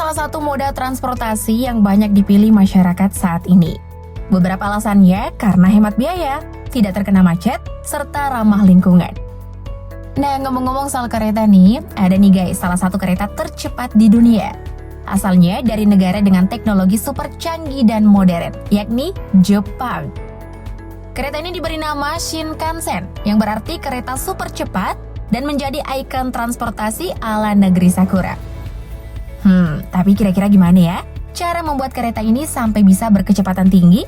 salah satu moda transportasi yang banyak dipilih masyarakat saat ini. Beberapa alasannya karena hemat biaya, tidak terkena macet, serta ramah lingkungan. Nah, ngomong-ngomong soal kereta nih, ada nih guys salah satu kereta tercepat di dunia. Asalnya dari negara dengan teknologi super canggih dan modern, yakni Jepang. Kereta ini diberi nama Shinkansen, yang berarti kereta super cepat dan menjadi ikon transportasi ala negeri Sakura. Tapi kira-kira gimana ya cara membuat kereta ini sampai bisa berkecepatan tinggi?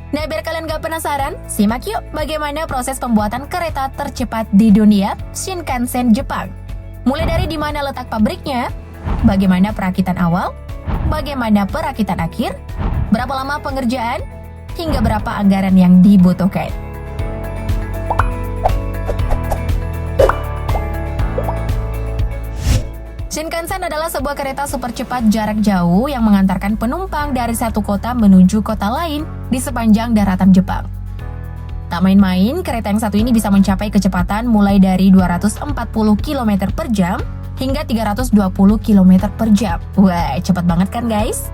Nah, biar kalian gak penasaran, simak yuk bagaimana proses pembuatan kereta tercepat di dunia, Shinkansen Jepang. Mulai dari di mana letak pabriknya, bagaimana perakitan awal, bagaimana perakitan akhir, berapa lama pengerjaan, hingga berapa anggaran yang dibutuhkan. Shinkansen adalah sebuah kereta super cepat jarak jauh yang mengantarkan penumpang dari satu kota menuju kota lain di sepanjang daratan Jepang. Tak main-main, kereta yang satu ini bisa mencapai kecepatan mulai dari 240 km per jam hingga 320 km per jam. Wah, cepat banget kan guys?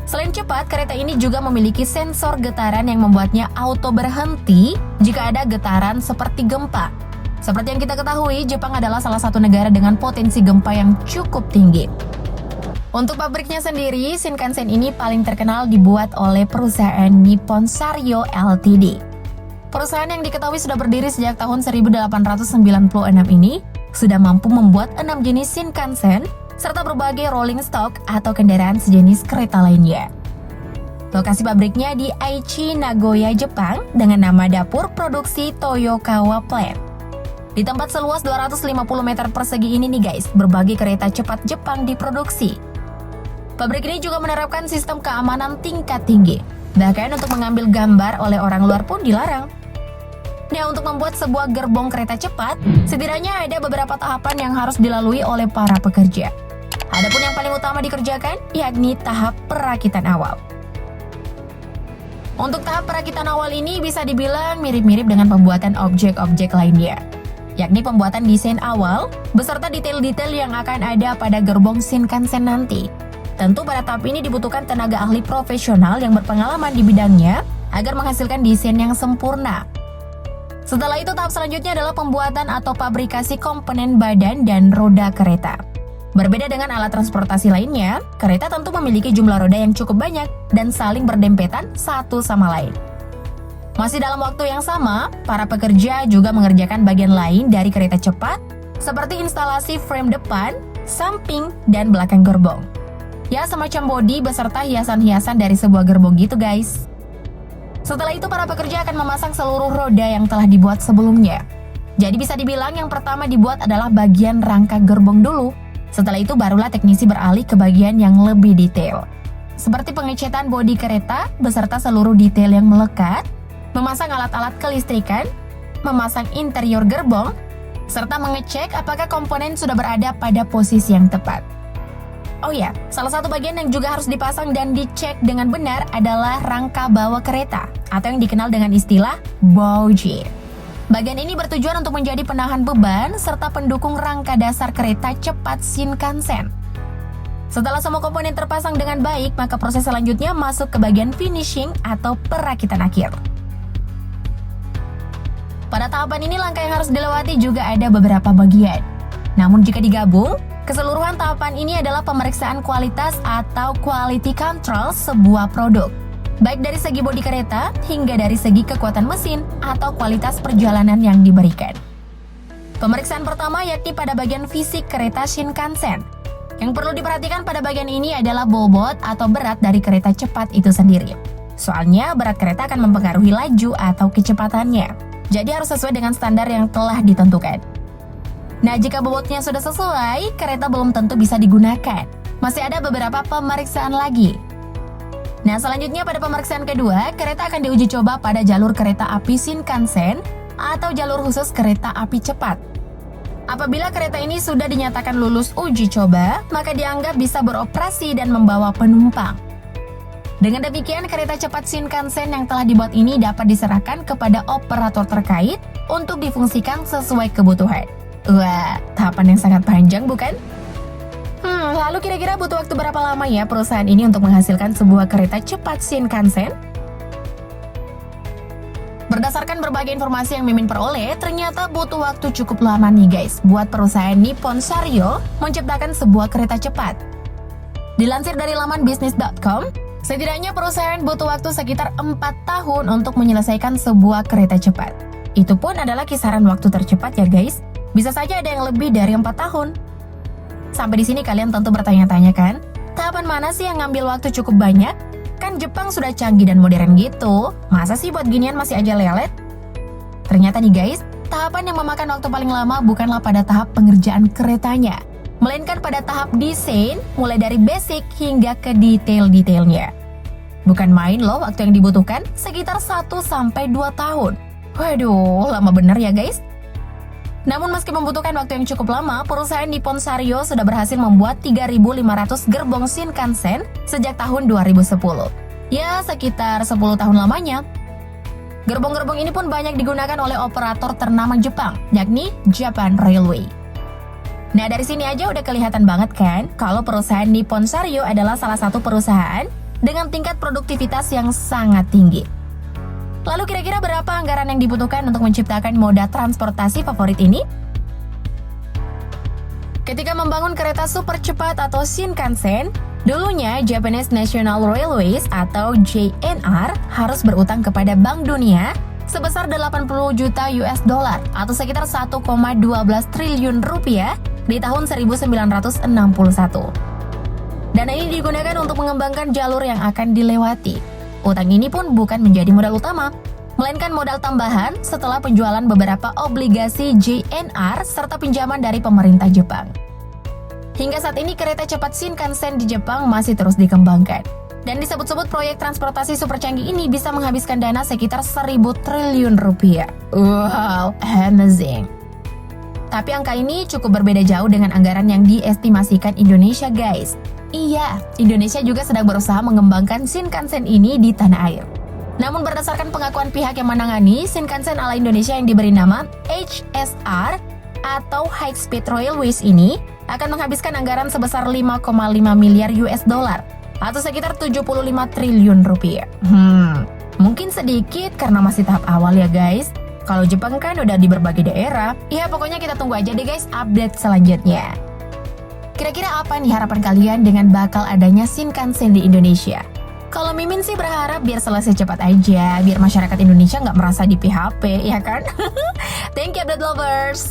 Selain cepat, kereta ini juga memiliki sensor getaran yang membuatnya auto berhenti jika ada getaran seperti gempa. Seperti yang kita ketahui, Jepang adalah salah satu negara dengan potensi gempa yang cukup tinggi. Untuk pabriknya sendiri, Shinkansen ini paling terkenal dibuat oleh perusahaan Nippon Sanyo Ltd. Perusahaan yang diketahui sudah berdiri sejak tahun 1896 ini, sudah mampu membuat 6 jenis Shinkansen, serta berbagai rolling stock atau kendaraan sejenis kereta lainnya. Lokasi pabriknya di Aichi, Nagoya, Jepang, dengan nama dapur produksi Toyokawa Plant. Di tempat seluas 250 meter persegi ini nih guys, berbagai kereta cepat Jepang diproduksi. Pabrik ini juga menerapkan sistem keamanan tingkat tinggi. Bahkan untuk mengambil gambar oleh orang luar pun dilarang. Nah, untuk membuat sebuah gerbong kereta cepat, setidaknya ada beberapa tahapan yang harus dilalui oleh para pekerja. Adapun yang paling utama dikerjakan, yakni tahap perakitan awal. Untuk tahap perakitan awal ini bisa dibilang mirip-mirip dengan pembuatan objek-objek lainnya, yakni pembuatan desain awal beserta detail-detail yang akan ada pada gerbong Shinkansen nanti. Tentu pada tahap ini dibutuhkan tenaga ahli profesional yang berpengalaman di bidangnya agar menghasilkan desain yang sempurna. Setelah itu tahap selanjutnya adalah pembuatan atau pabrikasi komponen badan dan roda kereta. Berbeda dengan alat transportasi lainnya, kereta tentu memiliki jumlah roda yang cukup banyak dan saling berdempetan satu sama lain. Masih dalam waktu yang sama, para pekerja juga mengerjakan bagian lain dari kereta cepat, seperti instalasi frame depan, samping, dan belakang gerbong. Ya, semacam bodi beserta hiasan-hiasan dari sebuah gerbong gitu guys. Setelah itu, para pekerja akan memasang seluruh roda yang telah dibuat sebelumnya. Jadi bisa dibilang yang pertama dibuat adalah bagian rangka gerbong dulu. Setelah itu barulah teknisi beralih ke bagian yang lebih detail, seperti pengecetan bodi kereta beserta seluruh detail yang melekat, memasang alat-alat kelistrikan, memasang interior gerbong, serta mengecek apakah komponen sudah berada pada posisi yang tepat. Oh ya, salah satu bagian yang juga harus dipasang dan dicek dengan benar adalah rangka bawah kereta, atau yang dikenal dengan istilah bougie. Bagian ini bertujuan untuk menjadi penahan beban serta pendukung rangka dasar kereta cepat Shinkansen. Setelah semua komponen terpasang dengan baik, maka proses selanjutnya masuk ke bagian finishing atau perakitan akhir. Pada tahapan ini langkah yang harus dilewati juga ada beberapa bagian. Namun jika digabung, keseluruhan tahapan ini adalah pemeriksaan kualitas atau quality control sebuah produk. Baik dari segi bodi kereta hingga dari segi kekuatan mesin atau kualitas perjalanan yang diberikan. Pemeriksaan pertama yakni pada bagian fisik kereta Shinkansen. Yang perlu diperhatikan pada bagian ini adalah bobot atau berat dari kereta cepat itu sendiri. Soalnya berat kereta akan mempengaruhi laju atau kecepatannya. Jadi harus sesuai dengan standar yang telah ditentukan. Nah, jika bobotnya sudah sesuai, kereta belum tentu bisa digunakan. Masih ada beberapa pemeriksaan lagi. Nah, selanjutnya pada pemeriksaan kedua, kereta akan diuji coba pada jalur kereta api Shinkansen atau jalur khusus kereta api cepat. Apabila kereta ini sudah dinyatakan lulus uji coba, maka dianggap bisa beroperasi dan membawa penumpang. Dengan demikian, kereta cepat Shinkansen yang telah dibuat ini dapat diserahkan kepada operator terkait untuk difungsikan sesuai kebutuhan. Wah, tahapan yang sangat panjang bukan? Lalu kira-kira butuh waktu berapa lama ya perusahaan ini untuk menghasilkan sebuah kereta cepat Shinkansen? Berdasarkan berbagai informasi yang Mimin peroleh, ternyata butuh waktu cukup lama nih guys buat perusahaan Nippon Sanryo menciptakan sebuah kereta cepat. Dilansir dari laman bisnis.com, setidaknya perusahaan butuh waktu sekitar 4 tahun untuk menyelesaikan sebuah kereta cepat. Itu pun adalah kisaran waktu tercepat ya guys. Bisa saja ada yang lebih dari 4 tahun. Sampai di sini kalian tentu bertanya-tanya kan, tahapan mana sih yang ngambil waktu cukup banyak? Kan Jepang sudah canggih dan modern gitu, masa sih buat ginian masih aja lelet? Ternyata nih guys, tahapan yang memakan waktu paling lama bukanlah pada tahap pengerjaan keretanya, melainkan pada tahap desain, mulai dari basic hingga ke detail-detailnya. Bukan main loh waktu yang dibutuhkan, sekitar 1-2 tahun. Waduh, lama bener ya guys? Namun meski membutuhkan waktu yang cukup lama, perusahaan Nippon Sanryo sudah berhasil membuat 3.500 gerbong Shinkansen sejak tahun 2010. Ya, sekitar 10 tahun lamanya. Gerbong-gerbong ini pun banyak digunakan oleh operator ternama Jepang, yakni Japan Railway. Nah, dari sini aja udah kelihatan banget kan, kalau perusahaan Nippon Sanryo adalah salah satu perusahaan dengan tingkat produktivitas yang sangat tinggi. Lalu kira-kira berapa anggaran yang dibutuhkan untuk menciptakan moda transportasi favorit ini? Ketika membangun kereta super cepat atau Shinkansen, dulunya Japanese National Railways atau JNR harus berutang kepada Bank Dunia sebesar 80 juta US dollar atau sekitar 1,12 triliun rupiah di tahun 1961. Dana ini digunakan untuk mengembangkan jalur yang akan dilewati. Utang ini pun bukan menjadi modal utama, melainkan modal tambahan setelah penjualan beberapa obligasi JNR serta pinjaman dari pemerintah Jepang. Hingga saat ini kereta cepat Shinkansen di Jepang masih terus dikembangkan. Dan disebut-sebut proyek transportasi super canggih ini bisa menghabiskan dana sekitar 1.000 triliun rupiah. Wow, amazing. Tapi angka ini cukup berbeda jauh dengan anggaran yang diestimasikan Indonesia guys. Iya, Indonesia juga sedang berusaha mengembangkan Shinkansen ini di tanah air. Namun berdasarkan pengakuan pihak yang menangani, Shinkansen ala Indonesia yang diberi nama HSR atau High Speed Railways ini akan menghabiskan anggaran sebesar 5,5 miliar US dollar atau sekitar 75 triliun rupiah. Mungkin sedikit karena masih tahap awal ya guys. Kalau Jepang kan udah di berbagai daerah. Ya pokoknya kita tunggu aja deh guys update selanjutnya. Kira-kira apa nih harapan kalian dengan bakal adanya Shinkansen di Indonesia? Kalau Mimin sih berharap biar selesai cepat aja, biar masyarakat Indonesia nggak merasa di PHP, ya kan? Thank you update lovers!